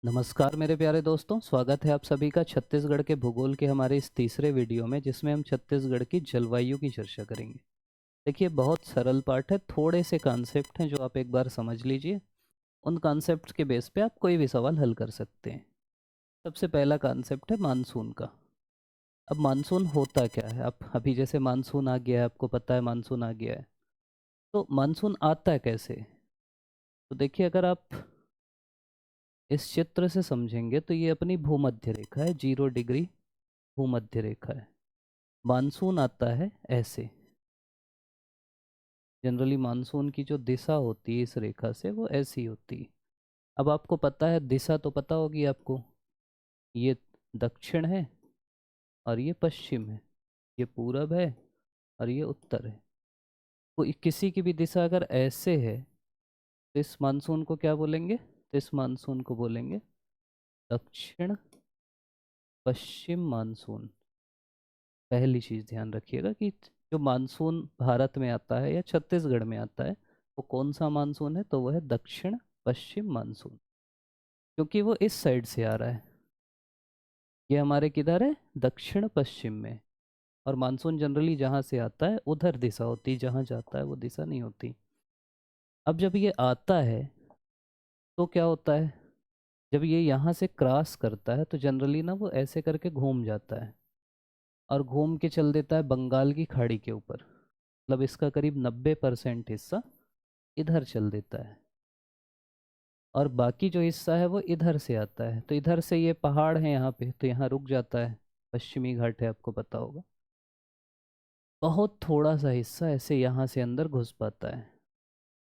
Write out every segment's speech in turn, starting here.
नमस्कार मेरे प्यारे दोस्तों, स्वागत है आप सभी का छत्तीसगढ़ के भूगोल के हमारे इस तीसरे वीडियो में, जिसमें हम छत्तीसगढ़ की जलवायु की चर्चा करेंगे। देखिए, बहुत सरल पाठ है, थोड़े से कॉन्सेप्ट हैं जो आप एक बार समझ लीजिए। उन कॉन्सेप्ट के बेस पे आप कोई भी सवाल हल कर सकते हैं। सबसे पहला कॉन्सेप्ट है मानसून का। अब मानसून होता क्या है? आप अभी जैसे मानसून आ गया है, आपको पता है मानसून आ गया है, तो मानसून आता है कैसे? तो देखिए, अगर आप इस चित्र से समझेंगे तो ये अपनी भूमध्य रेखा है, 0 डिग्री भूमध्य रेखा है। मानसून आता है ऐसे। जनरली मानसून की जो दिशा होती है इस रेखा से, वो ऐसी होती है। अब आपको पता है, दिशा तो पता होगी आपको। ये दक्षिण है और ये पश्चिम है, ये पूरब है और ये उत्तर है। कोई किसी की भी दिशा अगर ऐसे है तो इस मानसून को क्या बोलेंगे? तो इस मानसून को बोलेंगे दक्षिण पश्चिम मानसून। पहली चीज़ ध्यान रखिएगा कि जो मानसून भारत में आता है या छत्तीसगढ़ में आता है, वो कौन सा मानसून है? तो वह है दक्षिण पश्चिम मानसून, क्योंकि वो इस साइड से आ रहा है। ये हमारे किधर है? दक्षिण पश्चिम में। और मानसून जनरली जहाँ से आता है उधर दिशा होती है, जहाँ जाता है वो दिशा नहीं होती। अब जब ये आता है तो क्या होता है? जब ये यहाँ से क्रॉस करता है तो जनरली ना वो ऐसे करके घूम जाता है और घूम के चल देता है बंगाल की खाड़ी के ऊपर। मतलब इसका करीब 90% हिस्सा इधर चल देता है और बाकी जो हिस्सा है वो इधर से आता है। तो इधर से ये पहाड़ है यहाँ पे, तो यहाँ रुक जाता है। पश्चिमी घाट है, आपको पता होगा। बहुत थोड़ा सा हिस्सा ऐसे यहाँ से अंदर घुस पाता है।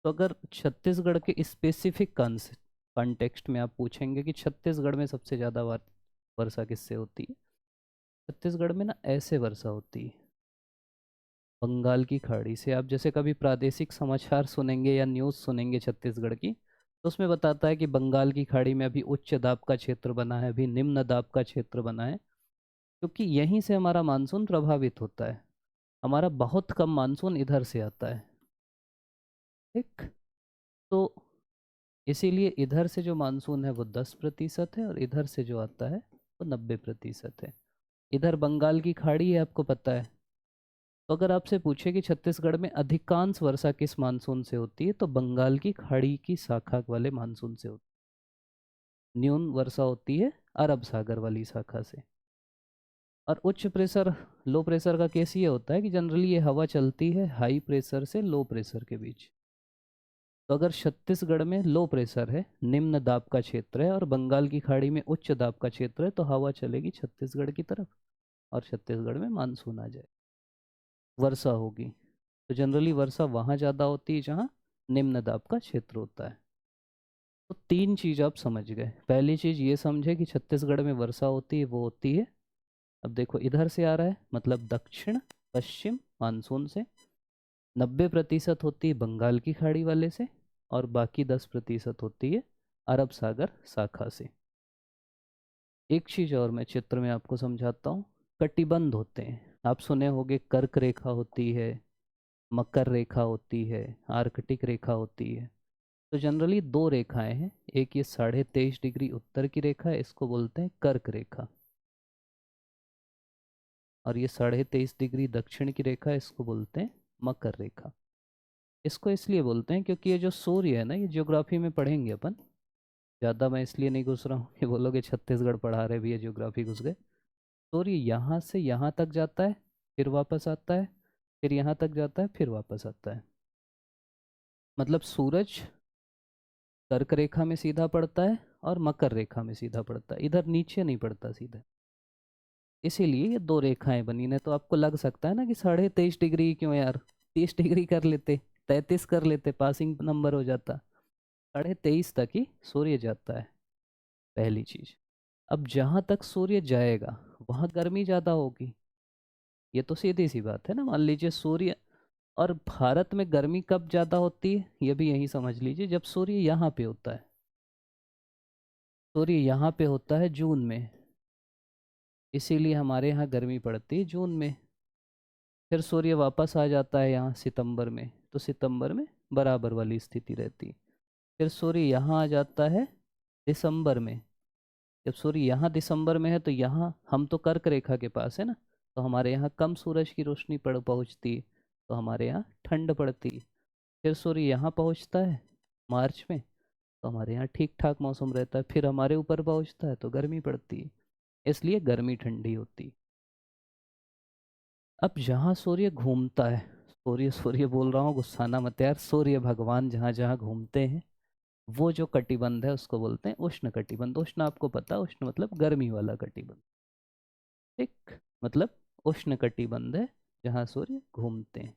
तो अगर छत्तीसगढ़ के स्पेसिफिक कॉन्टेक्स्ट में आप पूछेंगे कि छत्तीसगढ़ में सबसे ज़्यादा वर्षा किससे होती है, छत्तीसगढ़ में ना ऐसे वर्षा होती है, बंगाल की खाड़ी से। आप जैसे कभी प्रादेशिक समाचार सुनेंगे या न्यूज़ सुनेंगे छत्तीसगढ़ की, तो उसमें बताता है कि बंगाल की खाड़ी में अभी उच्च दाब का क्षेत्र बना है, अभी निम्न दाब का क्षेत्र बना है, क्योंकि यहीं से हमारा मानसून प्रभावित होता है। हमारा बहुत कम मानसून इधर से आता है। ठीक। तो इसीलिए इधर से जो मानसून है वो 10% है और इधर से जो आता है वो 90% है। इधर बंगाल की खाड़ी है, आपको पता है। तो अगर आपसे पूछे कि छत्तीसगढ़ में अधिकांश वर्षा किस मानसून से होती है, तो बंगाल की खाड़ी की शाखा वाले मानसून से होती है। न्यून वर्षा होती है अरब सागर वाली शाखा से। और उच्च प्रेशर लो प्रेशर का केस ये होता है कि जनरली ये हवा चलती है हाई प्रेशर से लो प्रेशर के बीच। तो अगर छत्तीसगढ़ में लो प्रेशर है, निम्न दाब का क्षेत्र है, और बंगाल की खाड़ी में उच्च दाब का क्षेत्र है, तो हवा चलेगी छत्तीसगढ़ की तरफ और छत्तीसगढ़ में मानसून आ जाए, वर्षा होगी। तो जनरली वर्षा वहाँ ज़्यादा होती है जहाँ निम्न दाब का क्षेत्र होता है। तो तीन चीज़ आप समझ गए। पहली चीज़ ये समझे कि छत्तीसगढ़ में वर्षा होती है, वो होती है, अब देखो इधर से आ रहा है, मतलब दक्षिण पश्चिम मानसून से। 90% होती है बंगाल की खाड़ी वाले से और बाकी 10% होती है अरब सागर शाखा से। एक चीज़ और मैं चित्र में आपको समझाता हूँ। कटिबंध होते हैं, आप सुने होंगे, कर्क रेखा होती है, मकर रेखा होती है, आर्कटिक रेखा होती है। तो जनरली दो रेखाएं हैं, एक ये 23.5 डिग्री उत्तर की रेखा है, इसको बोलते हैं कर्क रेखा, और ये 23.5 डिग्री दक्षिण की रेखा है, इसको बोलते हैं मकर रेखा। इसको इसलिए बोलते हैं क्योंकि ये जो सूर्य है ना, ये ज्योग्राफी में पढ़ेंगे अपन। ज़्यादा मैं इसलिए नहीं घुस रहा हूँ कि बोलोगे छत्तीसगढ़ पढ़ा रहे भी, ये ज्योग्राफी घुस गए। सूर्य यहाँ से यहाँ तक जाता है, फिर वापस आता है, फिर यहाँ तक जाता है, फिर वापस आता है। मतलब सूरज कर्क रेखा में सीधा पड़ता है और मकर रेखा में सीधा पड़ता है, इधर नीचे नहीं पड़ता सीधा। इसीलिए ये दो रेखाएं बनी। नहीं तो आपको लग सकता है ना कि 23.5 डिग्री क्यों यार, 30 डिग्री कर लेते, 33 कर लेते, पासिंग नंबर हो जाता। 23.5 तक ही सूर्य जाता है, पहली चीज। अब जहां तक सूर्य जाएगा वहां गर्मी ज्यादा होगी, ये तो सीधी सी बात है ना। मान लीजिए सूर्य, और भारत में गर्मी कब ज़्यादा होती है ये भी यही समझ लीजिए, जब सूर्य यहाँ पे होता है। सूर्य यहाँ पे होता है जून में, इसीलिए हमारे यहाँ गर्मी पड़ती है जून में। फिर सूर्य वापस आ जाता है यहाँ सितंबर में, तो सितंबर में बराबर वाली स्थिति रहती है। फिर सूर्य यहाँ आ जाता है दिसंबर में, जब सूर्य यहाँ दिसंबर में है तो यहाँ हम तो कर्क रेखा के पास है ना, तो हमारे यहाँ कम सूरज की रोशनी पहुँचती, तो हमारे यहाँ ठंड पड़ती। फिर सूर्य यहाँ पहुँचता है मार्च में, तो हमारे यहाँ ठीक ठाक मौसम रहता है। फिर हमारे ऊपर पहुँचता है तो गर्मी पड़ती है, इसलिए गर्मी ठंडी होती। अब जहाँ सूर्य घूमता है, सूर्य सूर्य बोल रहा हूँ, गुस्सा ना मत यार, सूर्य भगवान जहाँ जहाँ घूमते हैं वो जो कटिबंध है उसको बोलते हैं उष्ण कटिबंध। उष्ण आपको पता है, उष्ण मतलब गर्मी वाला कटिबंध, ठीक, मतलब उष्ण कटिबंध है जहाँ सूर्य घूमते हैं।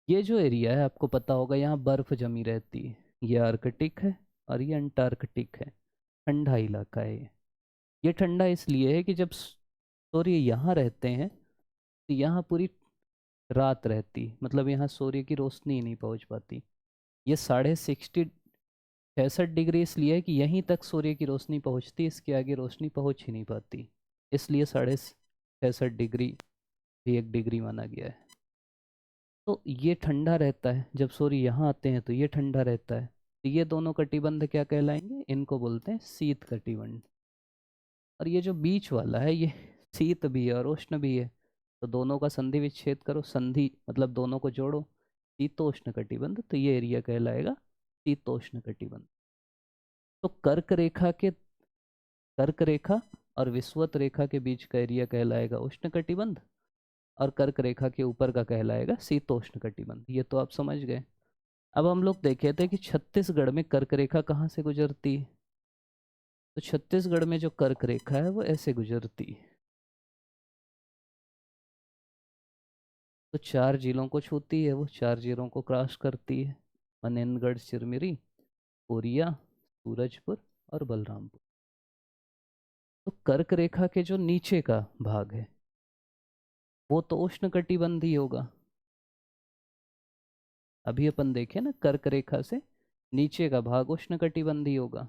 ये जो एरिया है आपको पता होगा, यहाँ बर्फ जमी रहती है। ये आर्कटिक है और ये अंटार्कटिक है, ठंडा इलाका है ये। ये ठंडा इसलिए है कि जब सूर्य यहाँ रहते हैं तो यहाँ पूरी रात रहती, मतलब यहाँ सूर्य की रोशनी ही नहीं पहुँच पाती। ये 66 इसलिए है कि यहीं तक सूर्य की रोशनी पहुँचती, इसके आगे रोशनी पहुँच ही नहीं पाती, इसलिए 66.5 भी 1 डिग्री माना गया है। तो ये ठंडा रहता है, जब सूर्य यहाँ आते हैं तो ये ठंडा रहता है। तो ये दोनों कटिबंध क्या कहलाएंगे, इनको बोलते हैं शीत कटिबंध। और ये जो बीच वाला है ये शीत भी है और उष्ण भी है, तो दोनों का संधि विच्छेद करो, संधि मतलब दोनों को जोड़ो, शीतोष्ण कटिबंध, तो ये एरिया कहलाएगा शीतोष्ण कटिबंध। तो कर्क रेखा और विषुवत रेखा के बीच का एरिया कहलाएगा उष्ण कटिबंध, और कर्क रेखा के ऊपर का कहलाएगा शीतोष्ण कटिबंध। ये तो आप समझ गए। अब हम लोग देखे थे कि छत्तीसगढ़ में कर्क रेखा कहाँ से गुजरती है, तो छत्तीसगढ़ में जो कर्क रेखा है वो ऐसे गुजरती है, तो 4 जिलों को छूती है, वो 4 जिलों को क्रॉस करती है, मनेनगढ़, चिरमिरी, कोरिया, सूरजपुर और बलरामपुर। तो कर्क रेखा के जो नीचे का भाग है वो तो उष्ण कटिबंधी होगा। अभी अपन देखे ना, कर्क रेखा से नीचे का भाग उष्ण कटिबंधी होगा,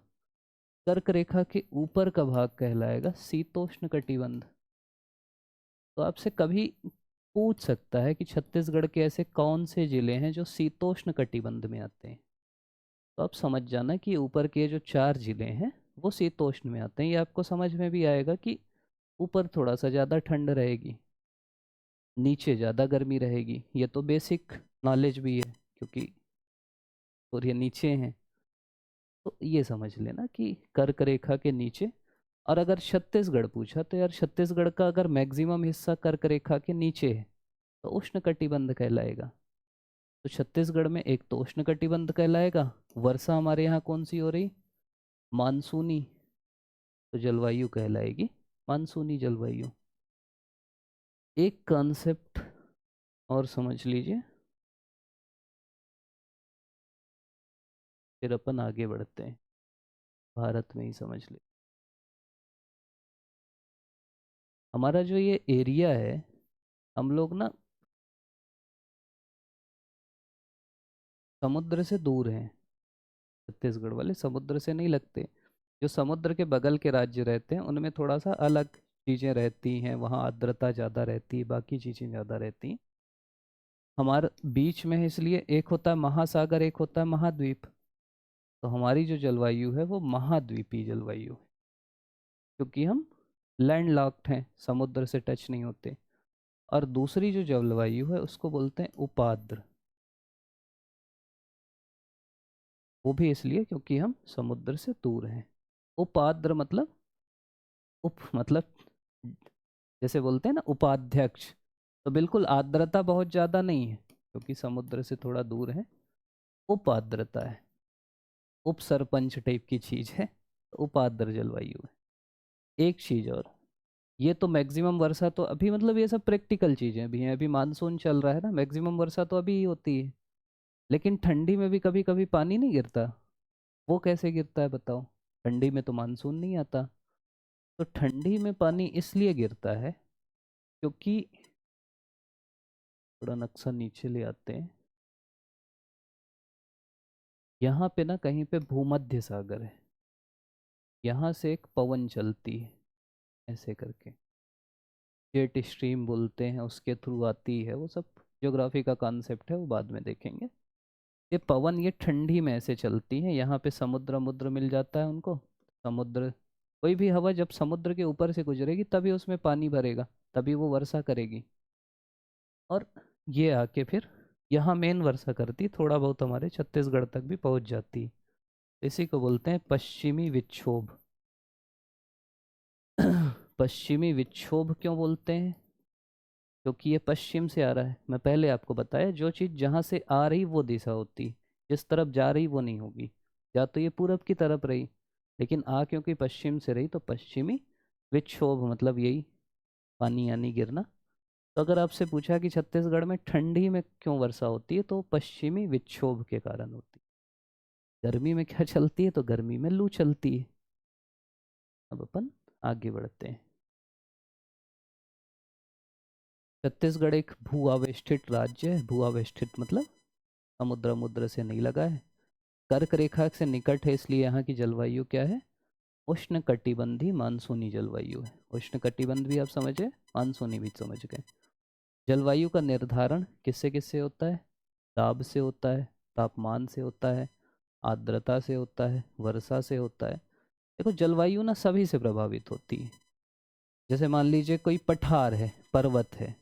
कर्क रेखा के ऊपर का भाग कहलाएगा शीतोष्ण कटिबंध। तो आपसे कभी पूछ सकता है कि छत्तीसगढ़ के ऐसे कौन से जिले हैं जो शीतोष्ण कटिबंध में आते हैं, तो आप समझ जाना कि ऊपर के जो 4 जिले हैं वो शीतोष्ण में आते हैं। ये आपको समझ में भी आएगा कि ऊपर थोड़ा सा ज़्यादा ठंड रहेगी, नीचे ज़्यादा गर्मी रहेगी। ये तो बेसिक नॉलेज भी है क्योंकि सूर्य नीचे हैं। तो ये समझ लेना कि कर्क रेखा के नीचे। और अगर छत्तीसगढ़ पूछा तो यार छत्तीसगढ़ का अगर मैक्सिमम हिस्सा कर्क रेखा के नीचे है तो उष्ण कटिबंध कहलाएगा। तो छत्तीसगढ़ में एक तो उष्ण कटिबंध कहलाएगा, वर्षा हमारे यहाँ कौन सी हो रही, मानसूनी, तो जलवायु कहलाएगी मानसूनी जलवायु। एक कॉन्सेप्ट और समझ लीजिए, फिर अपन आगे बढ़ते हैं, भारत में ही समझ ले। हमारा जो ये एरिया है, हम लोग ना समुद्र से दूर हैं, छत्तीसगढ़ वाले समुद्र से नहीं लगते। जो समुद्र के बगल के राज्य रहते हैं उनमें थोड़ा सा अलग चीज़ें रहती हैं, वहाँ आर्द्रता ज़्यादा रहती है, बाकी चीज़ें ज़्यादा रहती हैं। हमारे बीच में है इसलिए एक होता है महासागर, एक होता है महाद्वीप। तो हमारी जो जलवायु है वो महाद्वीपीय जलवायु है, क्योंकि हम लैंड लॉक्ड हैं, समुद्र से टच नहीं होते। और दूसरी जो जलवायु है उसको बोलते हैं उपाद्र, वो भी इसलिए क्योंकि हम समुद्र से दूर हैं। उपाद्र मतलब उप मतलब जैसे बोलते हैं ना उपाध्यक्ष, तो बिल्कुल आर्द्रता बहुत ज़्यादा नहीं है क्योंकि समुद्र से थोड़ा दूर है। उपाद्रता है, उप सरपंच टाइप की चीज़ है, तो उपाद्र जलवायु है। एक चीज़ और, ये तो मैक्सिमम वर्षा तो अभी मतलब ये सब प्रैक्टिकल चीज़ें भी हैं, अभी मानसून चल रहा है ना, मैक्सिमम वर्षा तो अभी ही होती है। लेकिन ठंडी में भी कभी कभी पानी नहीं गिरता, वो कैसे गिरता है बताओ, ठंडी में तो मानसून नहीं आता। तो ठंडी में पानी इसलिए गिरता है क्योंकि, थोड़ा नक्शा नीचे ले आते हैं, यहाँ पे ना कहीं पे भूमध्य सागर है, यहाँ से एक पवन चलती है ऐसे करके, जेट स्ट्रीम बोलते हैं, उसके थ्रू आती है, वो सब ज्योग्राफी का कॉन्सेप्ट है, वो बाद में देखेंगे। ये पवन ये ठंडी में ऐसे चलती हैं, यहाँ पे समुद्र मुद्र मिल जाता है उनको, समुद्र कोई भी हवा जब समुद्र के ऊपर से गुजरेगी तभी उसमें पानी भरेगा, तभी वो वर्षा करेगी। और ये आके फिर यहाँ मेन वर्षा करती, थोड़ा बहुत हमारे छत्तीसगढ़ तक भी पहुंच जाती। इसी को बोलते हैं पश्चिमी विक्षोभ। पश्चिमी विक्षोभ क्यों बोलते हैं? क्योंकि ये पश्चिम से आ रहा है। मैं पहले आपको बताया, जो चीज़ जहाँ से आ रही वो दिशा होती, जिस तरफ जा रही वो नहीं होगी। या तो ये पूरब की तरफ रही, लेकिन आ क्योंकि पश्चिम से रही तो पश्चिमी विक्षोभ, मतलब यही पानी यानी गिरना। तो अगर आपसे पूछा कि छत्तीसगढ़ में ठंडी में क्यों वर्षा होती है, तो पश्चिमी विक्षोभ के कारण होती है। गर्मी में क्या चलती है? तो गर्मी में लू चलती है। अब अपन आगे बढ़ते हैं। छत्तीसगढ़ एक भू आवेष्टित राज्य है। भू आवेष्टित मतलब समुद्र मुद्र से नहीं लगा है, कर्क रेखा से निकट है, इसलिए यहाँ की जलवायु क्या है? उष्ण कटिबंधी मानसूनी जलवायु है। उष्ण कटिबंध भी आप समझे, मानसूनी भी समझ गए। जलवायु का निर्धारण किससे किससे होता है? दाब से होता है, तापमान से होता है, आर्द्रता से होता है, वर्षा से होता है। देखो जलवायु ना सभी से प्रभावित होती है। जैसे मान लीजिए कोई पठार है, पर्वत है,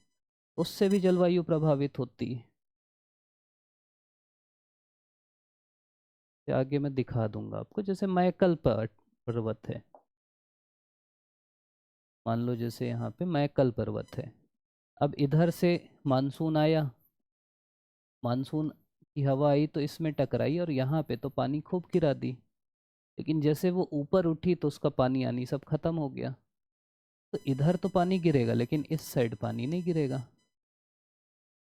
उससे भी जलवायु प्रभावित होती है। आगे मैं दिखा दूंगा आपको। जैसे मैकल पर्वत है, मान लो जैसे यहाँ पे मैकल पर्वत है। अब इधर से मानसून आया, मानसून की हवा आई तो इसमें टकराई और यहाँ पे तो पानी खूब गिरा दी। लेकिन जैसे वो ऊपर उठी तो उसका पानी आनी सब खत्म हो गया। तो इधर तो पानी गिरेगा लेकिन इस साइड पानी नहीं गिरेगा।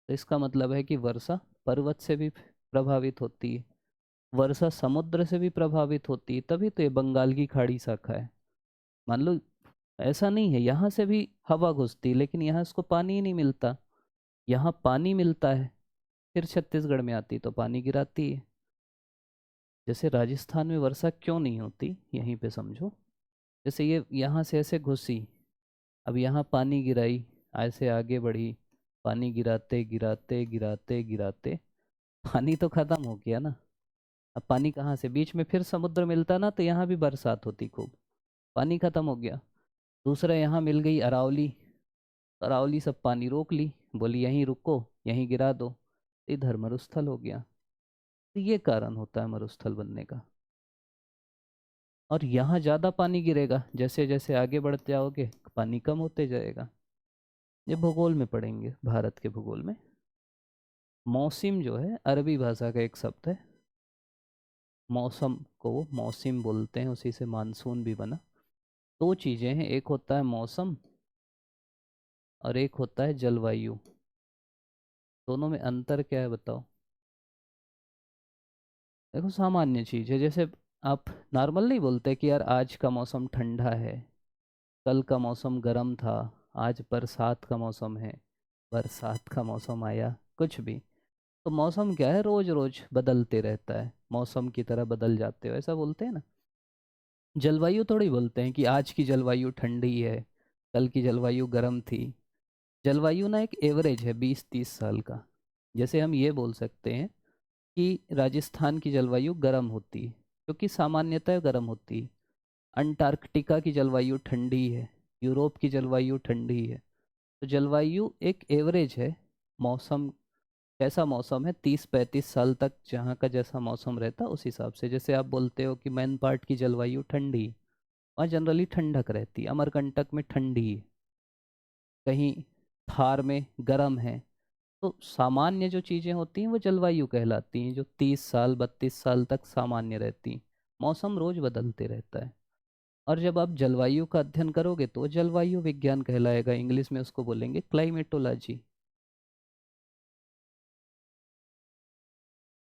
तो इसका मतलब है कि वर्षा पर्वत से भी प्रभावित होती है, वर्षा समुद्र से भी प्रभावित होती है। तभी तो ये बंगाल की खाड़ी शाखा है। मान लो ऐसा नहीं है, यहाँ से भी हवा घुसती है लेकिन यहाँ इसको पानी ही नहीं मिलता। यहाँ पानी मिलता है, फिर छत्तीसगढ़ में आती तो पानी गिराती है। जैसे राजस्थान में वर्षा क्यों नहीं होती, यहीं पे समझो। जैसे ये यहाँ से ऐसे घुसी, अब यहाँ पानी गिराई, ऐसे आगे बढ़ी, पानी गिराते गिराते गिराते गिराते पानी तो खत्म हो गया ना। अब पानी कहाँ से? बीच में फिर समुद्र मिलता ना, तो यहाँ भी बरसात होती खूब। पानी खत्म हो गया। दूसरा यहाँ मिल गई अरावली, अरावली सब पानी रोक ली, बोली यहीं रुको, यहीं गिरा दो, इधर मरुस्थल हो गया। तो ये कारण होता है मरुस्थल बनने का। और यहाँ ज़्यादा पानी गिरेगा, जैसे जैसे आगे बढ़ते जाओगे पानी कम होते जाएगा। ये भूगोल में पढ़ेंगे, भारत के भूगोल में। मौसम जो है अरबी भाषा का एक शब्द है। मौसम को मौसम बोलते हैं, उसी से मानसून भी बना। दो चीज़ें हैं, एक होता है मौसम और एक होता है जलवायु। दोनों में अंतर क्या है बताओ? देखो सामान्य चीज़ है, जैसे आप नॉर्मल नहीं बोलते कि यार आज का मौसम ठंडा है, कल का मौसम गर्म था, आज बरसात का मौसम है, बरसात का मौसम आया, कुछ भी। तो मौसम क्या है? रोज रोज बदलते रहता है, मौसम की तरह बदल जाते हो, ऐसा बोलते हैं ना। जलवायु थोड़ी बोलते हैं कि आज की जलवायु ठंडी है, कल की जलवायु गर्म थी। जलवायु ना एक एवरेज है 20-30 साल का। जैसे हम ये बोल सकते हैं कि राजस्थान की जलवायु गर्म होती है, क्योंकि सामान्यतः गर्म होती है। अंटार्कटिका की जलवायु ठंडी है, यूरोप की जलवायु ठंडी है। तो जलवायु एक एवरेज है। मौसम कैसा मौसम है 30-35 साल तक, जहाँ का जैसा मौसम रहता है उस हिसाब से। जैसे आप बोलते हो कि मैन पार्ट की जलवायु ठंडी, वहाँ जनरली ठंडक रहती है। अमरकंटक में ठंडी है, कहीं थार में गर्म है। तो सामान्य जो चीज़ें होती हैं वो जलवायु कहलाती हैं, जो 30 साल 32 साल तक सामान्य रहती हैं। मौसम रोज बदलते रहता है। और जब आप जलवायु का अध्ययन करोगे तो जलवायु विज्ञान कहलाएगा, इंग्लिश में उसको बोलेंगे क्लाइमेटोलॉजी।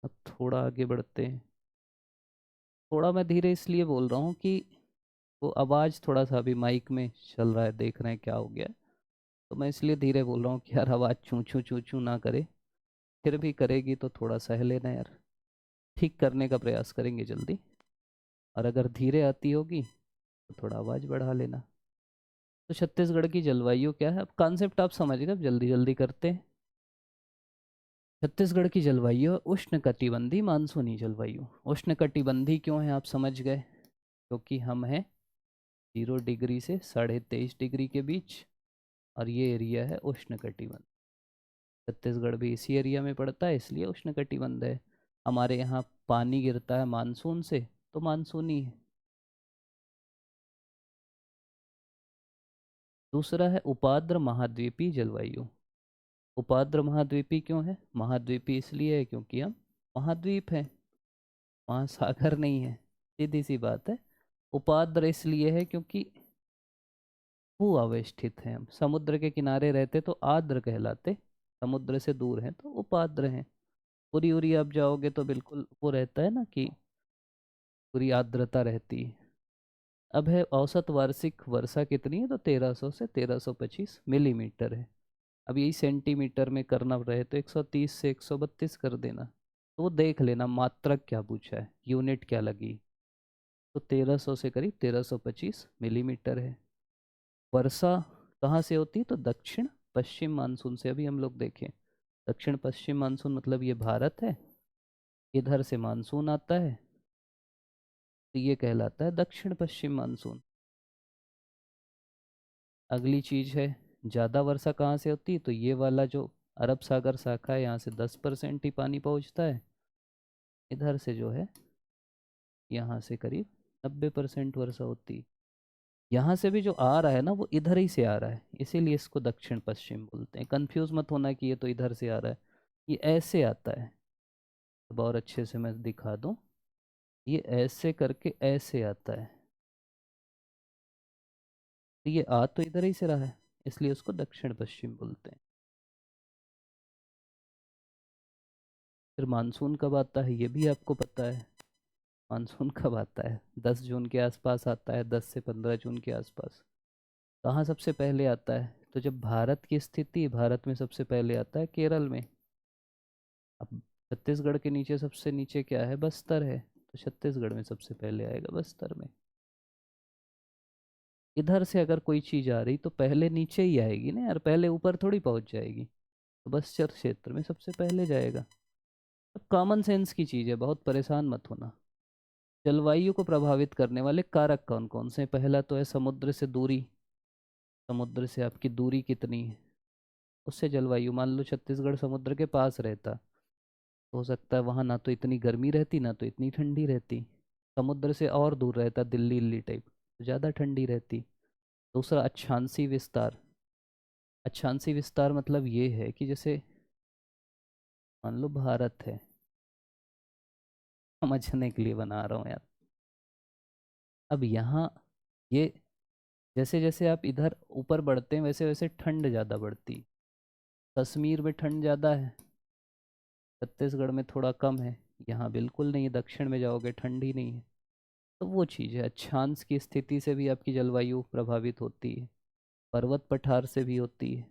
अब थोड़ा आगे बढ़ते हैं। थोड़ा मैं धीरे इसलिए बोल रहा हूँ कि वो आवाज़ थोड़ा सा अभी माइक में चल रहा है, देख रहे हैं क्या हो गया है। तो मैं इसलिए धीरे बोल रहा हूँ कि यार आवाज़ चूँ चूँ ना करे। फिर भी करेगी तो थोड़ा सह लेना यार, ठीक करने का प्रयास करेंगे जल्दी। और अगर धीरे आती होगी तो थोड़ा आवाज़ बढ़ा लेना। तो छत्तीसगढ़ की जलवायु क्या है, अब कॉन्सेप्ट आप समझ गए, अब जल्दी जल्दी करते हैं। छत्तीसगढ़ की जलवायु है उष्ण कटिबंधी मानसूनी जलवायु। उष्ण कटिबंधी क्यों है आप समझ गए? क्योंकि हम हैं 0 डिग्री से 23.5 डिग्री के बीच, और ये एरिया है उष्णकटिबंध। छत्तीसगढ़ भी इसी एरिया में पड़ता है, इसलिए उष्णकटिबंध है। हमारे यहाँ पानी गिरता है मानसून से, तो मानसूनी है। दूसरा है उपाद्र महाद्वीपीय जलवायु। उपाद्र महाद्वीपी क्यों है? महाद्वीपी इसलिए है क्योंकि हम महाद्वीप हैं, वहाँ सागर नहीं है, सीधी सी बात है। उपाद्र इसलिए है क्योंकि भू अवस्थित हैं हम, समुद्र के किनारे रहते तो आर्द्र कहलाते, समुद्र से दूर हैं तो उपाद्र हैं। पूरी उरी आप जाओगे तो बिल्कुल वो रहता है ना कि पूरी आर्द्रता रहती है। अब है औसत वार्षिक वर्षा कितनी है, तो 1300 से 1325 मिलीमीटर है। अब यही सेंटीमीटर में करना रहे तो 130 से 132 कर देना। तो वो देख लेना मात्रक क्या पूछा है, यूनिट क्या लगी। तो 1300 से करीब 1325 मिलीमीटर है। वर्षा कहाँ से होती है, तो दक्षिण पश्चिम मानसून से। अभी हम लोग देखें, दक्षिण पश्चिम मानसून मतलब ये भारत है, इधर से मानसून आता है, तो ये कहलाता है दक्षिण पश्चिम मानसून। अगली चीज है ज़्यादा वर्षा कहाँ से होती है, तो ये वाला जो अरब सागर शाखा है, यहाँ से 10% ही पानी पहुँचता है। इधर से जो है यहाँ से करीब 90% वर्षा होती है। यहाँ से भी जो आ रहा है ना, वो इधर ही से आ रहा है, इसीलिए इसको दक्षिण पश्चिम बोलते हैं। कंफ्यूज मत होना कि ये तो इधर से आ रहा है, ये ऐसे आता है। अब और अच्छे से मैं दिखा दूँ, ये ऐसे करके ऐसे आता है, तो ये आ तो इधर ही से रहा है, इसलिए उसको दक्षिण पश्चिम बोलते हैं। फिर मानसून कब आता है, ये भी आपको पता है। मानसून कब आता है, 10 जून के आसपास आता है, 10 से 15 जून के आसपास। कहाँ सबसे पहले आता है, तो जब भारत की स्थिति, भारत में सबसे पहले आता है केरल में। अब छत्तीसगढ़ के नीचे सबसे नीचे क्या है, बस्तर है, तो छत्तीसगढ़ में सबसे पहले आएगा, बस्तर में। इधर से अगर कोई चीज़ आ रही तो पहले नीचे ही आएगी ना यार, पहले ऊपर थोड़ी पहुंच जाएगी। तो बस्तर क्षेत्र में सबसे पहले जाएगा। अब कॉमन सेंस की चीज़ है, बहुत परेशान मत होना। जलवायु को प्रभावित करने वाले कारक कौन कौन से हैं? पहला तो है समुद्र से दूरी, समुद्र से आपकी दूरी कितनी है, उससे जलवायु। मान लो छत्तीसगढ़ समुद्र के पास रहता, तो हो सकता है वहाँ ना तो इतनी गर्मी रहती ना तो इतनी ठंडी रहती। समुद्र से और दूर रहता, दिल्ली दिल्ली टाइप, तो ज़्यादा ठंडी रहती। दूसरा अक्षांशी विस्तार। अक्षांशी विस्तार मतलब ये है कि जैसे मान लो भारत है, समझने के लिए बना रहा हूँ यार। अब यहाँ ये जैसे जैसे आप इधर ऊपर बढ़ते हैं वैसे वैसे ठंड ज़्यादा बढ़ती। कश्मीर में ठंड ज़्यादा है, छत्तीसगढ़ में थोड़ा कम है, यहाँ बिल्कुल नहीं है, दक्षिण में जाओगे ठंड ही नहीं है। तो वो चीज़ है, अक्षांश की स्थिति से भी आपकी जलवायु प्रभावित होती है, पर्वत पठार से भी होती है,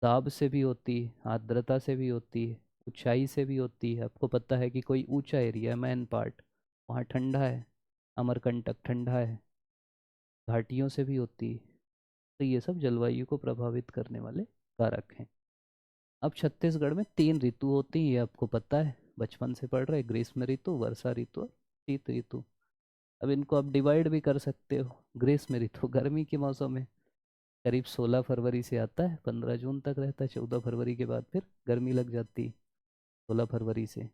दाब से भी होती है, आर्द्रता से भी होती है, ऊंचाई से भी होती है। आपको पता है कि कोई ऊंचा एरिया है, मैन पार्ट, वहाँ ठंडा है, अमरकंटक ठंडा है, घाटियों से भी होती है। तो ये सब जलवायु को प्रभावित करने वाले कारक हैं। अब छत्तीसगढ़ में 3 ऋतु होती हैं, ये आपको पता है, बचपन से पढ़ रहे, ग्रीष्म ऋतु, वर्षा ऋतु और शीत ऋतु। अब इनको आप डिवाइड भी कर सकते हो। ग्रीष्म ऋतु गर्मी के मौसम में करीब 16 फरवरी से आता है, 15 जून तक रहता है, 14 फरवरी के बाद फिर गर्मी लग जाती है, 16 फरवरी से।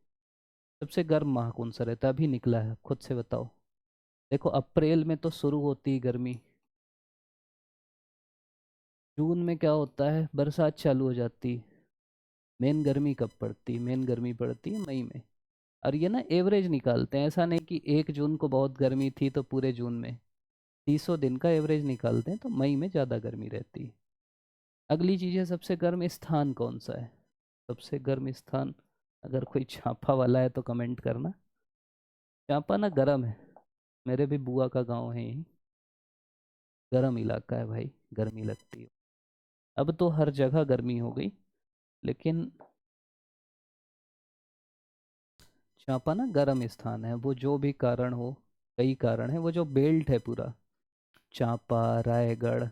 सबसे गर्म माह कौन सा रहता है, अभी निकला है, खुद से बताओ। देखो अप्रैल में तो शुरू होती है गर्मी, जून में क्या होता है, बरसात चालू हो जाती। मेन गर्मी कब पड़ती, मेन गर्मी पड़ती है मई में। और ये ना एवरेज निकालते हैं, ऐसा नहीं कि 1 जून को बहुत गर्मी थी तो पूरे जून में, 30 दिन का एवरेज निकालते हैं, तो मई में ज़्यादा गर्मी रहती है। अगली चीज़ है सबसे गर्म स्थान कौन सा है। सबसे गर्म स्थान, अगर कोई चांपा वाला है तो कमेंट करना। चांपा ना गर्म है, मेरे भी बुआ का गांव है यही, गर्म इलाका है भाई, गर्मी लगती है। अब तो हर जगह गर्मी हो गई, लेकिन चांपा ना गर्म स्थान है, वो जो भी कारण हो, कई कारण है, वो जो बेल्ट है पूरा, चांपा, रायगढ़,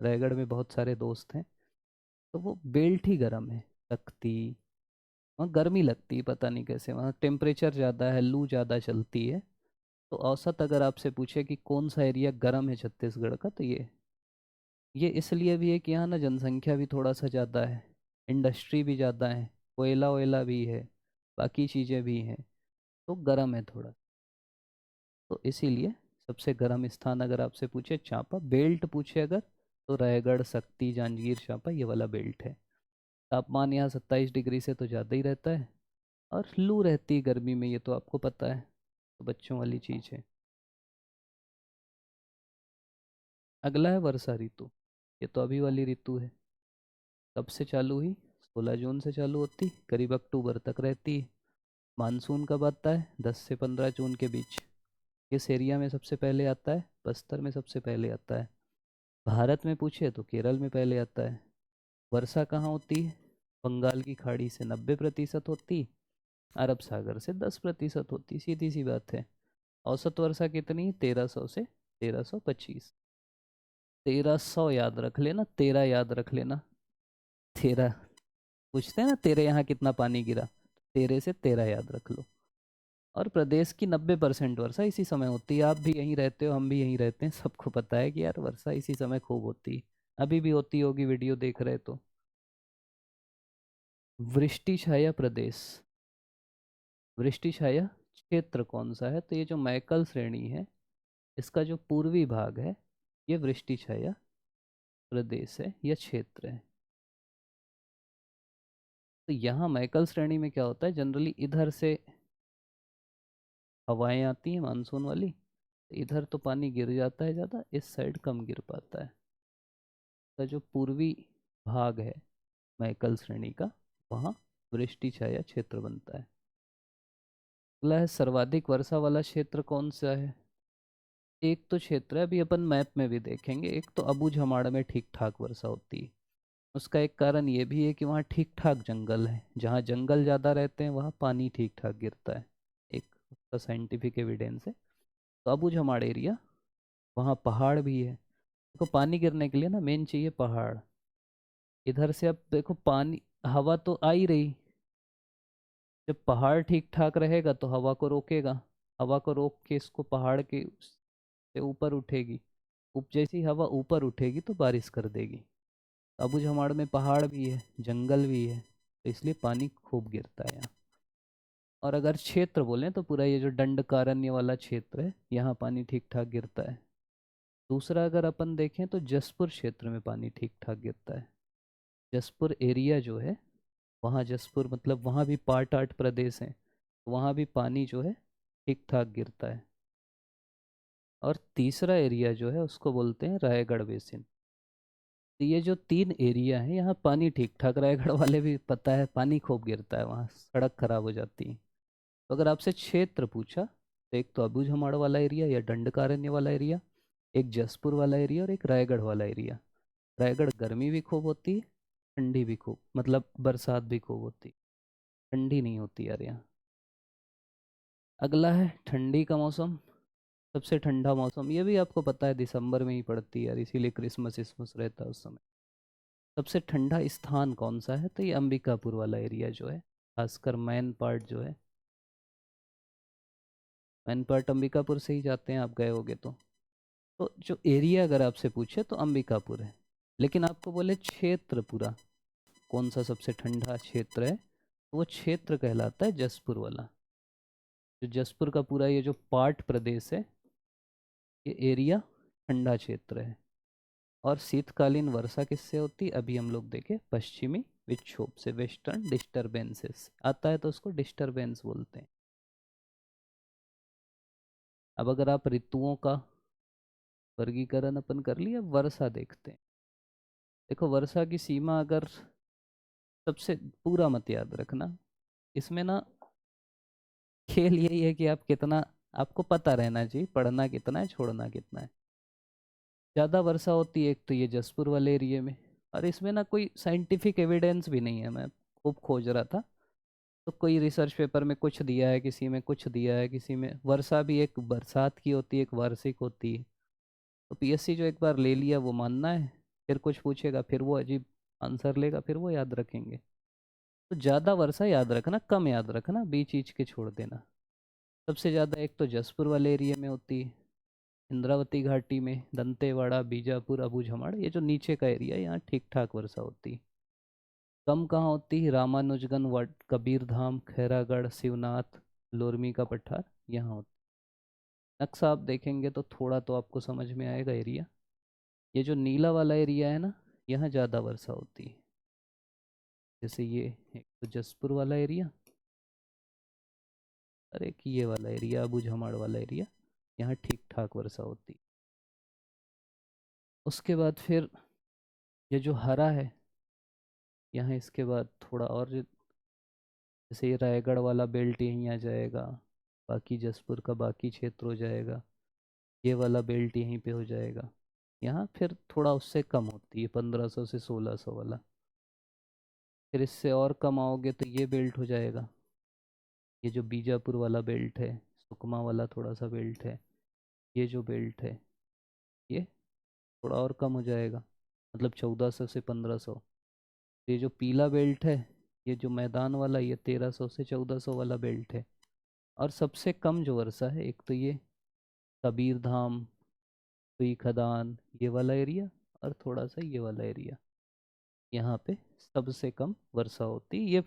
रायगढ़ में बहुत सारे दोस्त हैं, तो वो बेल्ट ही गर्म है। तख्ती, वहाँ गर्मी लगती है, पता नहीं कैसे, वहाँ टेम्परेचर ज़्यादा है, लू ज़्यादा चलती है, तो औसत अगर आपसे पूछे कि कौन सा एरिया गर्म है छत्तीसगढ़ का, तो ये इसलिए भी है कि यहाँ ना जनसंख्या भी थोड़ा सा ज़्यादा है, इंडस्ट्री भी ज़्यादा है, कोयला वोयला भी है, बाकी चीज़ें भी हैं, तो गर्म है थोड़ा। तो इसीलिए सबसे गर्म स्थान अगर आपसे पूछे चांपा, बेल्ट पूछे अगर, तो रायगढ़, सक्ती, जांजगीर चांपा, ये वाला बेल्ट है। तापमान यहाँ 27 डिग्री से तो ज़्यादा ही रहता है, और लू रहती है गर्मी में, ये तो आपको पता है, तो बच्चों वाली चीज़ है। अगला है वर्षा ऋतु। ये तो अभी वाली ऋतु है। कब से चालू हुई? 16 जून से चालू होती, करीब अक्टूबर तक रहती है। मानसून कब आता है? 10 से 15 जून के बीच। किस एरिया में सबसे पहले आता है? बस्तर में सबसे पहले आता है। भारत में पूछे तो केरल में पहले आता है। वर्षा कहाँ होती है? बंगाल की खाड़ी से 90% होती, अरब सागर से 10% होती, सीधी सी बात है। औसत वर्षा कितनी है? 1300 से 1325। 1300 याद रख लेना, 13 याद रख लेना। 13, पूछते हैं ना तेरे यहाँ कितना पानी गिरा, 13 से 13 याद रख लो। और प्रदेश की 90% वर्षा इसी समय होती है। आप भी यहीं रहते हो, हम भी यहीं रहते हैं, सबको पता है कि यार वर्षा इसी समय खूब होती है। अभी भी होती होगी, वीडियो देख रहे तो। वृष्टि छाया प्रदेश, वृष्टि छाया क्षेत्र कौन सा है? तो ये जो मैकल श्रेणी है, इसका जो पूर्वी भाग है, ये वृष्टि छाया प्रदेश है या क्षेत्र है। तो यहाँ मैकल श्रेणी में क्या होता है, जनरली इधर से हवाएं आती हैं मानसून वाली, इधर तो पानी गिर जाता है ज़्यादा, इस साइड कम गिर पाता है। का जो पूर्वी भाग है मैकल श्रेणी का, वहाँ वृष्टि छाया क्षेत्र बनता है। अगला है सर्वाधिक वर्षा वाला क्षेत्र कौन सा है? एक तो क्षेत्र है, अभी अपन मैप में भी देखेंगे, एक तो अबू झमाड़ में ठीक ठाक वर्षा होती है। उसका एक कारण ये भी है कि वहाँ ठीक ठाक जंगल है, जहाँ जंगल ज़्यादा रहते हैं वहाँ पानी ठीक ठाक गिरता है, एक उसका साइंटिफिक एविडेंस है। तो अबू झमाड़ एरिया, वहाँ पहाड़ भी है। देखो पानी गिरने के लिए ना मेन चाहिए पहाड़। इधर से अब देखो पानी, हवा तो आ ही रही, जब पहाड़ ठीक ठाक रहेगा तो हवा को रोकेगा, हवा को रोक के इसको पहाड़ के से ऊपर उठेगी, जैसी हवा ऊपर उठेगी तो बारिश कर देगी। अबू झमाड़ में पहाड़ भी है, जंगल भी है, तो इसलिए पानी खूब गिरता है यहाँ। और अगर क्षेत्र बोलें तो पूरा ये जो दंडकारण्य वाला क्षेत्र है, यहाँ पानी ठीक ठाक गिरता है। दूसरा अगर अपन देखें तो जसपुर क्षेत्र में पानी ठीक ठाक गिरता है। जसपुर एरिया जो है, वहाँ जसपुर मतलब वहाँ भी पार्ट आर्ट प्रदेश हैं, वहाँ भी पानी जो है ठीक ठाक गिरता है। और तीसरा एरिया जो है उसको बोलते हैं रायगढ़ बेसिन। तो ये जो तीन एरिया हैं, यहाँ पानी ठीक ठाक, रायगढ़ वाले भी पता है पानी खूब गिरता है, वहाँ सड़क खराब हो जाती है। तो अगर आपसे क्षेत्र पूछा तो एक तो अबूझमाड़ वाला एरिया या दंडकारण्य वाला एरिया, एक जसपुर वाला एरिया और एक रायगढ़ वाला एरिया। रायगढ़ गर्मी भी खूब होती है, ठंडी भी खूब, मतलब बरसात भी खूब होती है, ठंडी नहीं होती यार यहाँ। अगला है ठंडी का मौसम। सबसे ठंडा मौसम, ये भी आपको पता है दिसंबर में ही पड़ती है यार, इसीलिए क्रिसमस विस्मस रहता है उस समय। सबसे ठंडा स्थान कौन सा है? तो ये अंबिकापुर वाला एरिया जो है, खासकर मैन पार्ट जो है, मैन पार्ट अंबिकापुर से ही जाते हैं, आप गए होगे तो जो एरिया अगर आपसे पूछे तो अंबिकापुर है। लेकिन आपको बोले क्षेत्र पूरा कौन सा सबसे ठंडा क्षेत्र है, तो वो क्षेत्र कहलाता है जसपुर वाला। जो जसपुर का पूरा ये जो पार्ट प्रदेश है, ये एरिया ठंडा क्षेत्र है। और शीतकालीन वर्षा किससे होती? अभी हम लोग देखे पश्चिमी विक्षोभ से, वेस्टर्न डिस्टरबेंसेस आता है तो उसको डिस्टरबेंस बोलते हैं। अब अगर आप ऋतुओं का वर्गीकरण अपन कर लिया, वर्षा देखते हैं। देखो वर्षा की सीमा अगर, सबसे पूरा मत याद रखना, इसमें ना खेल यही है कि आप कितना, आपको पता रहना चाहिए पढ़ना कितना है, छोड़ना कितना है। ज़्यादा वर्षा होती है एक तो ये जसपुर वाले एरिया में, और इसमें ना कोई साइंटिफिक एविडेंस भी नहीं है, मैं खूब खोज रहा था तो कोई रिसर्च पेपर में कुछ दिया है, किसी में कुछ दिया है, किसी में वर्षा भी एक बरसात की होती है, एक वार्षिक होती है। तो पीएससी जो एक बार ले लिया वो मानना है, फिर कुछ पूछेगा फिर वो अजीब आंसर लेगा, फिर वो याद रखेंगे। तो ज़्यादा वर्षा याद रखना, कम याद रखना, बीच बीच के छोड़ देना। सबसे ज़्यादा एक तो जसपुर वाले एरिया में होती है, इंद्रावती घाटी में, दंतेवाड़ा, बीजापुर, अबूझमाड़, ये जो नीचे का एरिया है यहाँ ठीक ठाक वर्षा होती है। कम कहाँ होती है? रामानुजगंज, वट, कबीरधाम, खैरागढ़, शिवनाथ, लोरमी का पठार, यहाँ होती है। नक्शा आप देखेंगे तो थोड़ा तो आपको समझ में आएगा एरिया। ये जो नीला वाला एरिया है ना, यहाँ ज़्यादा वर्षा होती है। जैसे ये एक तो जसपुर वाला एरिया, और एक ये वाला एरिया, अबूझमाड़ वाला एरिया, यहाँ ठीक ठाक वर्षा होती है। उसके बाद फिर ये जो हरा है, यहाँ इसके बाद थोड़ा और जैसे ये रायगढ़ वाला बेल्ट यहीं आ जाएगा, बाकी जसपुर का बाकी क्षेत्र हो जाएगा, ये वाला बेल्ट यहीं पे हो जाएगा। यहाँ फिर थोड़ा उससे कम होती है, 1500 से 1600 वाला। फिर इससे और कम आओगे तो ये बेल्ट हो जाएगा, ये जो बीजापुर वाला बेल्ट है, सुकमा वाला थोड़ा सा बेल्ट है, ये जो बेल्ट है ये थोड़ा और कम हो जाएगा, मतलब 1400 से 1500। ये जो पीला बेल्ट है, ये जो मैदान वाला, ये 1300 से 1400 वाला बेल्ट है। और सबसे कम जो वर्षा है, एक तो ये कबीर धाम, सुई खदान, ये वाला एरिया, और थोड़ा सा ये वाला एरिया, यहाँ पे सबसे कम वर्षा होती है।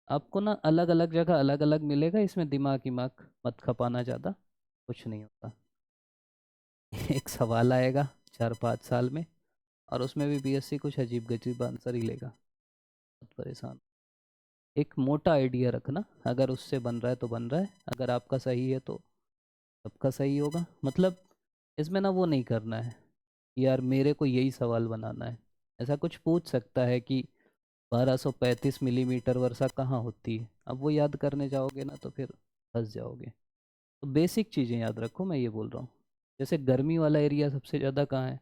आपको ना अलग अलग जगह अलग अलग मिलेगा, इसमें दिमाग दिमाग मत खपाना ज़्यादा, कुछ नहीं होता। एक सवाल आएगा 4-5 साल में, और उसमें भी बीएससी कुछ अजीब गजीब आंसर ही लेगा, बहुत परेशान। एक मोटा आइडिया रखना, अगर उससे बन रहा है तो बन रहा है, अगर आपका सही है तो सबका सही होगा। मतलब इसमें ना वो नहीं करना है यार मेरे को यही सवाल बनाना है। ऐसा कुछ पूछ सकता है कि 1235 मिलीमीटर वर्षा कहाँ होती है, अब वो याद करने जाओगे ना तो फिर फंस जाओगे। तो बेसिक चीज़ें याद रखो, मैं ये बोल रहा हूँ। जैसे गर्मी वाला एरिया सबसे ज़्यादा कहाँ है?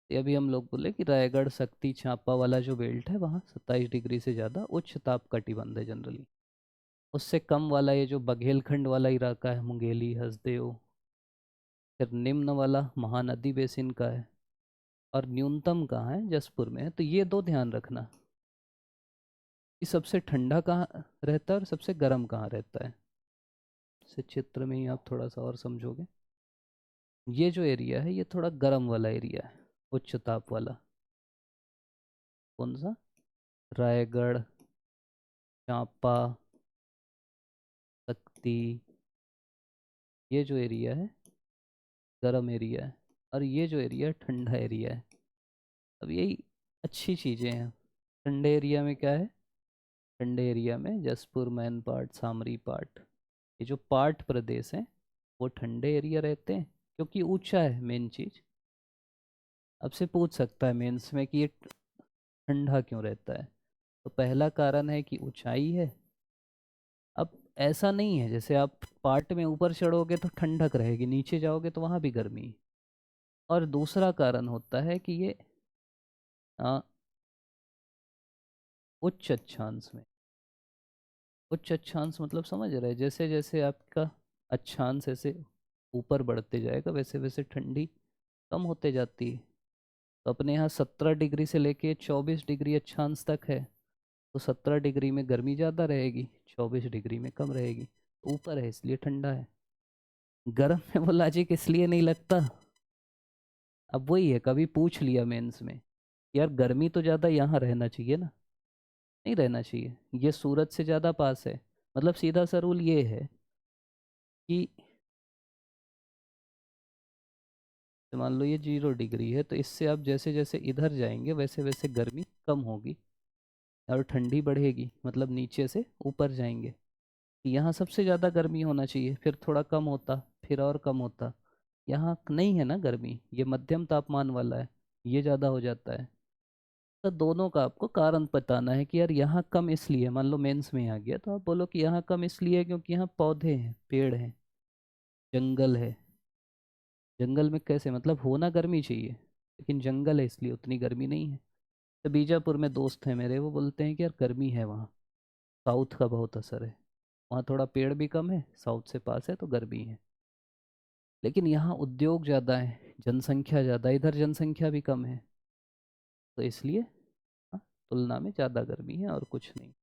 ये अभी हम लोग बोले कि रायगढ़, शक्ति, चांपा वाला जो बेल्ट है, वहाँ 27 डिग्री से ज़्यादा उच्च ताप कटिबंध है जनरली। उससे कम वाला ये जो बघेलखंड वाला इलाका है, मुंगेली, हसदेव, फिर निम्न वाला महानदी बेसिन का है, और न्यूनतम कहाँ है? जसपुर में है। तो ये दो ध्यान रखना कि सबसे ठंडा कहाँ रहता है और सबसे गर्म कहाँ रहता है। इस चित्र में ही आप थोड़ा सा और समझोगे। ये जो एरिया है ये थोड़ा गर्म वाला एरिया है, उच्च ताप वाला। कौन सा? रायगढ़, चांपा, शक्ति, ये जो एरिया है गर्म एरिया है, और ये जो एरिया है ठंडा एरिया है। अब यही अच्छी चीज़ें हैं। ठंडे एरिया में क्या है? ठंडे एरिया में जसपुर, मैनपाट, सामरी पाट, ये जो पाट प्रदेश हैं वो ठंडे एरिया रहते हैं, क्योंकि ऊंचा है मेन चीज़। आपसे पूछ सकता है मेंस में कि ये ठंडा क्यों रहता है, तो पहला कारण है कि ऊंचाई है। अब ऐसा नहीं है जैसे आप पार्ट में ऊपर चढ़ोगे तो ठंडक रहेगी, नीचे जाओगे तो वहाँ भी गर्मी। और दूसरा कारण होता है कि ये आ, उच्च अक्षांश में। उच्च अक्षांश मतलब समझ रहे हैं, जैसे जैसे आपका अक्षांश ऐसे ऊपर बढ़ते जाएगा वैसे वैसे ठंडी कम होते जाती है। तो अपने यहाँ 17 डिग्री से लेके 24 डिग्री अक्षांश तक है, तो 17 डिग्री में गर्मी ज़्यादा रहेगी, 24 डिग्री में कम रहेगी। ऊपर है इसलिए ठंडा है। गर्म में वो लॉजिक इसलिए नहीं लगता। अब वही है, कभी पूछ लिया मेंस में, यार गर्मी तो ज़्यादा यहाँ रहना चाहिए ना, नहीं रहना चाहिए, ये सूरज से ज़्यादा पास है। मतलब सीधा सा रूल ये है कि मान लो ये 0 डिग्री है, तो इससे आप जैसे जैसे इधर जाएंगे वैसे वैसे गर्मी कम होगी और ठंडी बढ़ेगी, मतलब नीचे से ऊपर जाएंगे। यहाँ सबसे ज़्यादा गर्मी होना चाहिए, फिर थोड़ा कम होता, फिर और कम होता। यहाँ नहीं है ना गर्मी, ये मध्यम तापमान वाला है, ये ज़्यादा हो जाता है। तो दोनों का आपको कारण बताना है कि यार यहाँ कम इसलिए, मान लो मेंस में आ गया तो आप बोलो कि यहाँ कम इसलिए क्योंकि यहाँ पौधे हैं, पेड़ हैं, जंगल है। जंगल में कैसे, मतलब होना गर्मी चाहिए, लेकिन जंगल है इसलिए उतनी गर्मी नहीं है। तो बीजापुर में दोस्त हैं मेरे, वो बोलते हैं कि यार गर्मी है वहाँ, साउथ का बहुत असर है, वहाँ थोड़ा पेड़ भी कम है, साउथ से पास है तो गर्मी है। लेकिन यहाँ उद्योग ज़्यादा है, जनसंख्या ज़्यादा, इधर जनसंख्या भी कम है, तो इसलिए हाँ, तुलना में ज़्यादा गर्मी है और कुछ नहीं।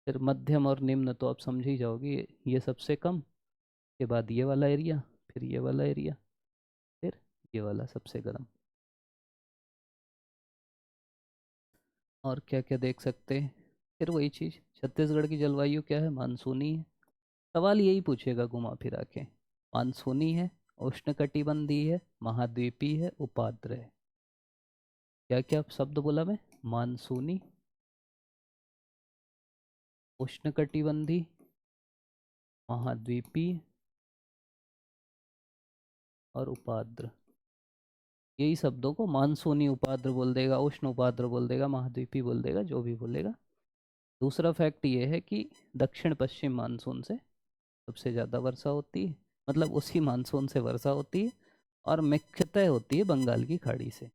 फिर मध्यम और निम्न तो आप समझ ही जाओगे, ये सबसे कम, के बाद ये वाला एरिया, फिर ये वाला एरिया, फिर ये वाला सबसे गर्म। और क्या क्या देख सकते हैं, फिर वही चीज़, छत्तीसगढ़ की जलवायु क्या है, मानसूनी है। सवाल यही पूछेगा घुमा फिरा के, मानसूनी है, उष्णकटिबंधीय है, महाद्वीपीय है, उपाद्र है। क्या क्या शब्द बोला मैं, मानसूनी, उष्णकटिबंधी, महाद्वीपीय और उपाद्र। यही शब्दों को मानसूनी उपाद्र बोल देगा, उष्ण उपाद्र बोल देगा, महाद्वीपी बोल देगा, जो भी बोलेगा। दूसरा फैक्ट ये है कि दक्षिण पश्चिम मानसून से सबसे ज़्यादा वर्षा होती है, मतलब उसी मानसून से वर्षा होती है, और मुख्यतः होती है बंगाल की खाड़ी से।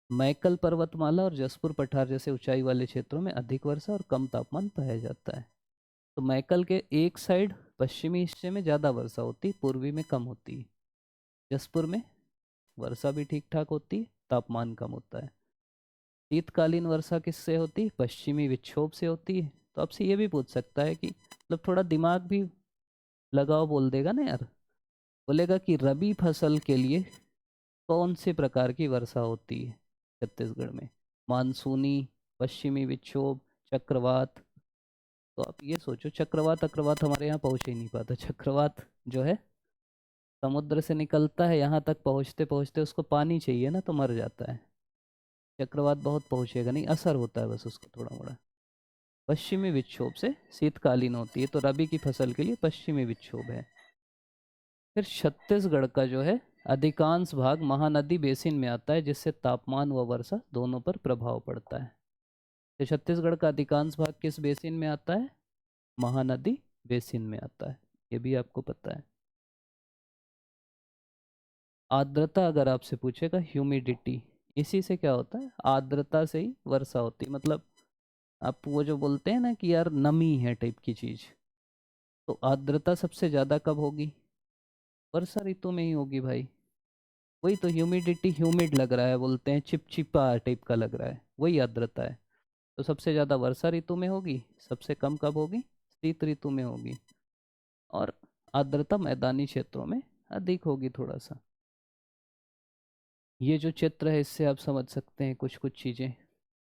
मैकल पर्वतमाला और जसपुर पठार जैसे ऊंचाई वाले क्षेत्रों में अधिक वर्षा और कम तापमान पाया जाता है। तो मैकल के एक साइड पश्चिमी हिस्से में ज़्यादा वर्षा होती है, पूर्वी में कम होती है। जसपुर में वर्षा भी ठीक ठाक होती है, तापमान कम होता है। शीतकालीन वर्षा किससे होती है, पश्चिमी विक्षोभ से होती है। तो आपसे ये भी पूछ सकता है कि मतलब थोड़ा दिमाग भी लगाओ, बोल देगा ना यार, बोलेगा कि रबी फसल के लिए कौन से प्रकार की वर्षा होती है छत्तीसगढ़ में, मानसूनी, पश्चिमी विक्षोभ, चक्रवात। तो आप ये सोचो, चक्रवात अक्रवात हमारे यहाँ पहुँच ही नहीं पाता। चक्रवात जो है समुद्र से निकलता है, यहाँ तक पहुँचते पहुँचते उसको पानी चाहिए ना, तो मर जाता है। चक्रवात बहुत पहुँचेगा नहीं, असर होता है बस उसका थोड़ा मोड़ा। पश्चिमी विक्षोभ से शीतकालीन होती है, तो रबी की फसल के लिए पश्चिमी विक्षोभ है। फिर छत्तीसगढ़ का जो है अधिकांश भाग महानदी बेसिन में आता है, जिससे तापमान व वर्षा दोनों पर प्रभाव पड़ता है। तो छत्तीसगढ़ का अधिकांश भाग किस बेसिन में आता है, महानदी बेसिन में आता है, ये भी आपको पता है। आर्द्रता अगर आपसे पूछेगा, ह्यूमिडिटी, इसी से क्या होता है, आर्द्रता से ही वर्षा होती है। मतलब आप वो जो बोलते हैं ना कि यार नमी है टाइप की चीज़, तो आर्द्रता सबसे ज़्यादा कब होगी, वर्षा ऋतु में ही होगी भाई। वही तो ह्यूमिडिटी, ह्यूमिड लग रहा है, बोलते हैं चिपचिपा टाइप का लग रहा है, वही आर्द्रता है। तो सबसे ज़्यादा वर्षा ऋतु में होगी, सबसे कम कब होगी, शीत ऋतु में होगी। और आर्द्रता मैदानी क्षेत्रों में अधिक होगी थोड़ा सा। ये जो चित्र है इससे आप समझ सकते हैं कुछ कुछ चीज़ें।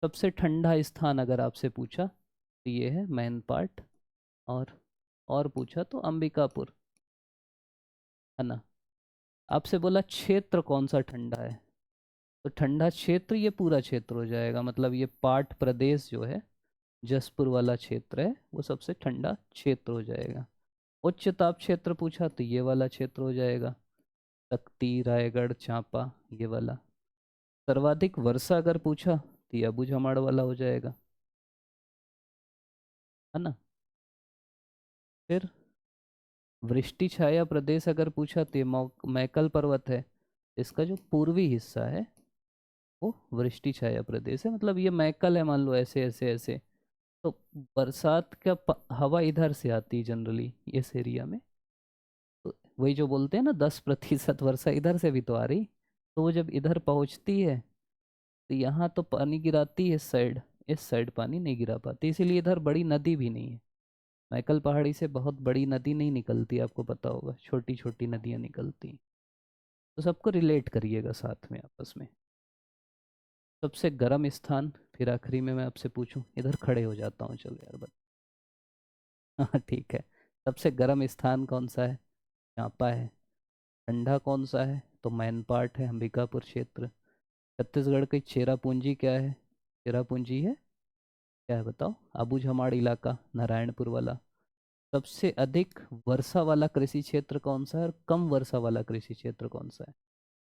सबसे ठंडा स्थान अगर आपसे पूछा तो ये है मैन पार्ट, और पूछा तो अंबिकापुर, है ना। आपसे बोला क्षेत्र कौन सा ठंडा है, तो ठंडा क्षेत्र ये पूरा क्षेत्र हो जाएगा। मतलब ये पाट प्रदेश जो है, जसपुर वाला क्षेत्र है, वो सबसे ठंडा क्षेत्र हो जाएगा। उच्च ताप क्षेत्र पूछा तो ये वाला क्षेत्र हो जाएगा, तख्ती, रायगढ़, चांपा, ये वाला। सर्वाधिक वर्षा अगर पूछा तो ये अबूझमाड़ वाला हो जाएगा, है ना। फिर वृष्टि छाया प्रदेश अगर पूछा तो ये मैकल पर्वत है, इसका जो पूर्वी हिस्सा है वो वृष्टि छाया प्रदेश है। मतलब ये मैकल है, मान लो ऐसे ऐसे ऐसे। तो बरसात का हवा इधर से आती है जनरली इस एरिया में। तो वही जो बोलते हैं ना 10% वर्षा इधर से भी तो आ रही, तो वो जब इधर पहुंचती है तो यहाँ तो पानी गिराती है इस साइड पानी नहीं गिरा पाती, इसीलिए इधर बड़ी नदी भी नहीं है। मैकल पहाड़ी से बहुत बड़ी नदी नहीं निकलती, आपको पता होगा, छोटी छोटी नदियाँ निकलती। तो सबको रिलेट करिएगा साथ में आपस में। सबसे गर्म स्थान, फिर आखिरी में मैं आपसे पूछूं, इधर खड़े हो जाता हूँ, चलो यार बता। हाँ ठीक है। सबसे गर्म स्थान कौन सा है, चांपा है। ठंडा कौन सा है, तो मैन पार्ट है, अंबिकापुर क्षेत्र। छत्तीसगढ़ की चेरापूंजी क्या है, चेरापूंजी है, क्या है बताओ, अबूझमाड़ इलाका, नारायणपुर वाला। सबसे अधिक वर्षा वाला कृषि क्षेत्र कौन सा है, और कम वर्षा वाला कृषि क्षेत्र कौन सा है।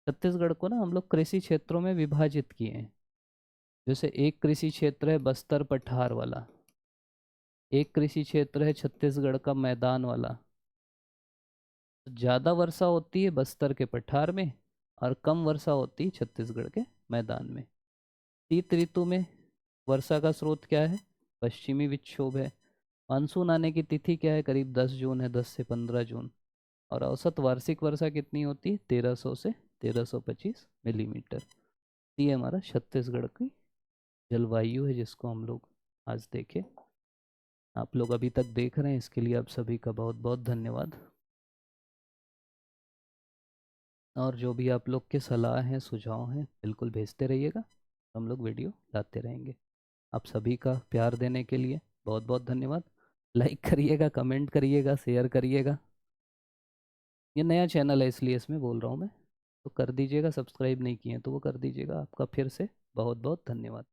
छत्तीसगढ़ को ना हम लोग कृषि क्षेत्रों में विभाजित किए हैं। जैसे एक कृषि क्षेत्र है बस्तर पठार वाला, एक कृषि क्षेत्र है छत्तीसगढ़ का मैदान वाला। तो ज़्यादा वर्षा होती है बस्तर के पठार में, और कम वर्षा होती है छत्तीसगढ़ के मैदान में। शीत ऋतु में वर्षा का स्रोत क्या है, पश्चिमी विक्षोभ है। मानसून आने की तिथि क्या है, करीब 10 जून है, 10 से 15 जून। और औसत वार्षिक वर्षा कितनी होती है, 1300 से 1325 मिलीमीटर। ये हमारा छत्तीसगढ़ की जलवायु है जिसको हम लोग आज देखें। आप लोग अभी तक देख रहे हैं, इसके लिए आप सभी का बहुत बहुत धन्यवाद। और जो भी आप लोग के सलाह हैं, सुझाव हैं, बिल्कुल भेजते रहिएगा, हम लोग वीडियो लाते रहेंगे। आप सभी का प्यार देने के लिए बहुत बहुत धन्यवाद। लाइक करिएगा, कमेंट करिएगा, शेयर करिएगा। ये नया चैनल है इसलिए इसमें बोल रहा हूँ मैं, तो कर दीजिएगा। सब्सक्राइब नहीं किए तो वो कर दीजिएगा। आपका फिर से बहुत बहुत धन्यवाद।